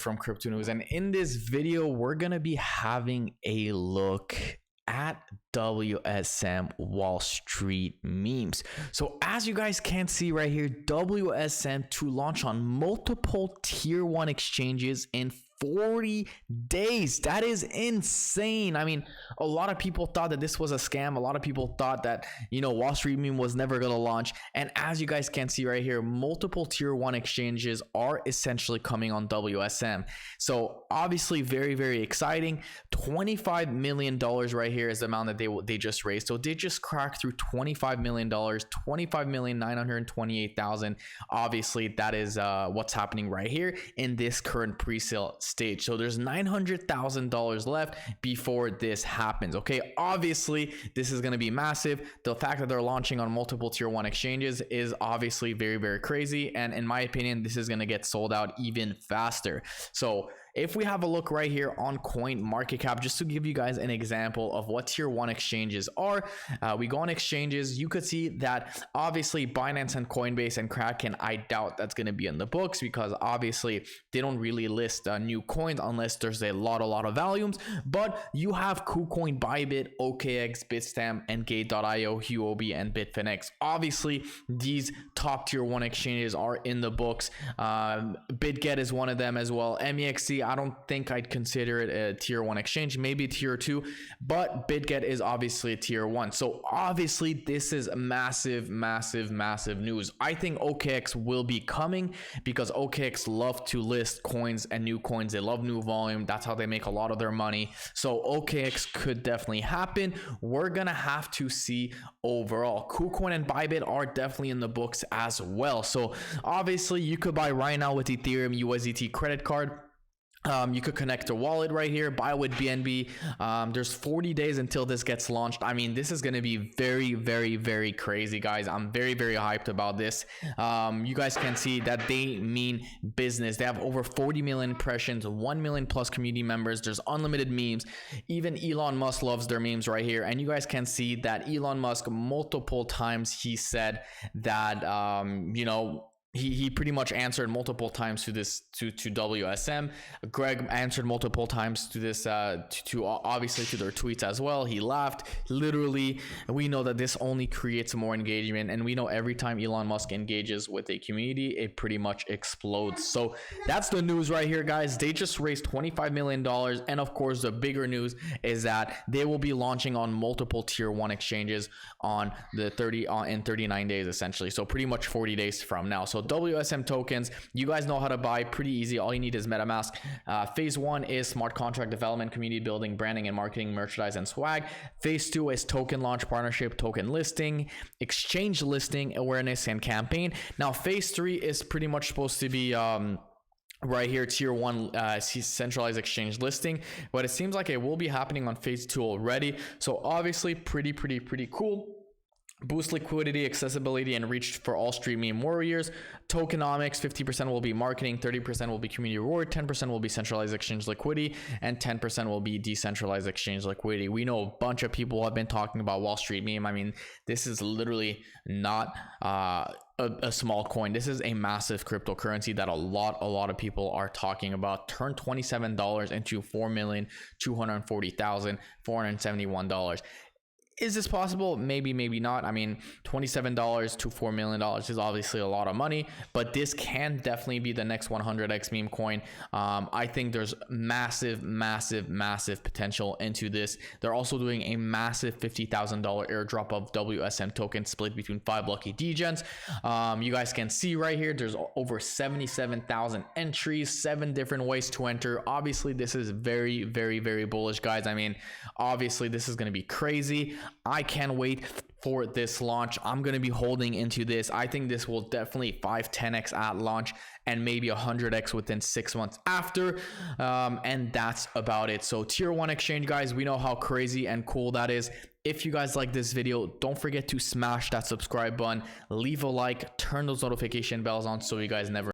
from Crypto News, and in this video we're gonna be having a look at WSM Wall Street memes. So as you guys can see right here, WSM to launch on multiple tier 1 exchanges in 40 days. That is insane. I mean, a lot of people thought that this was a scam. A lot of people thought that, you know, Wall Street meme was never going to launch. And as you guys can see right here, multiple tier 1 exchanges are essentially coming on WSM. So obviously very, very exciting. $25 million right here is the amount that they just raised. So they just cracked through $25 million, 25,928,000. Obviously that is what's happening right here in this current pre-sale stage. So there's $900,000 left before this happens. Okay, obviously this is going to be massive. The fact that they're launching on multiple tier 1 exchanges is obviously very, very crazy, and in my opinion this is going to get sold out even faster. So if we have a look right here on CoinMarketCap, just to give you guys an example of what tier 1 exchanges are, we go on exchanges, you could see that obviously Binance and Coinbase and Kraken, I doubt that's going to be in the books because obviously they don't really list new coins unless there's a lot of volumes. But you have KuCoin, Bybit, OKX, Bitstamp, and Gate.io, Huobi, and Bitfinex. Obviously these top tier 1 exchanges are in the books. BitGet is one of them as well. MEXC, I don't think I'd consider it a tier 1 exchange, maybe tier 2, but BitGet is obviously a tier 1. So obviously this is massive news. I think OKX will be coming because OKX love to list coins and new coins. They love new volume. That's how they make a lot of their money. So OKX could definitely happen. We're gonna have to see overall. KuCoin and Bybit are definitely in the books as well. So obviously you could buy right now with Ethereum USDT credit card. You could connect a wallet right here, buy with BNB. There's 40 days until this gets launched. I mean, this is going to be very crazy, guys. I'm very hyped about this. You guys can see that they mean business. They have over 40 million impressions, 1 million plus community members. There's unlimited memes. Even Elon Musk loves their memes right here. And you guys can see that Elon Musk multiple times he said that you know, he pretty much answered multiple times to this to WSM. Greg answered multiple times to this to obviously to their tweets as well. He laughed. Literally, we know that this only creates more engagement, and we know every time Elon Musk engages with a community, it pretty much explodes. So that's the news right here, guys. They just raised $25 million, and of course the bigger news is that they will be launching on multiple tier 1 exchanges on the 39 days essentially. So pretty much 40 days from now. So WSM tokens, you guys know how to buy, pretty easy. All you need is MetaMask. Phase 1 is smart contract development, community building, branding and marketing, merchandise and swag. Phase 2 is token launch, partnership, token listing, exchange listing, awareness and campaign. Now phase 3 is pretty much supposed to be right here, tier 1 centralized exchange listing, but it seems like it will be happening on phase 2 already. So obviously pretty cool. Boost liquidity, accessibility, and reach for all street meme warriors. Tokenomics, 50% will be marketing, 30% will be community reward, 10% will be centralized exchange liquidity, and 10% will be decentralized exchange liquidity. We know a bunch of people have been talking about Wall Street meme. I mean, this is literally not a small coin. This is a massive cryptocurrency that a lot of people are talking about. Turned $27 into $4,240,471. Is this possible? Maybe not. I mean, $27 to $4 million is obviously a lot of money, but this can definitely be the next 100x meme coin. I think there's massive potential into this. They're also doing a massive $50,000 airdrop of WSM tokens split between 5 lucky degens. You guys can see right here, there's over 77,000 entries, 7 different ways to enter. Obviously, this is very bullish, guys. I mean, obviously, this is going to be crazy. I can't wait for this launch. I'm going to be holding into this. I think this will definitely 5-10x at launch and maybe 100x within 6 months after. And that's about it. So tier 1 exchange, guys, we know how crazy and cool that is. If you guys like this video, don't forget to smash that subscribe button, leave a like, turn those notification bells on so you guys never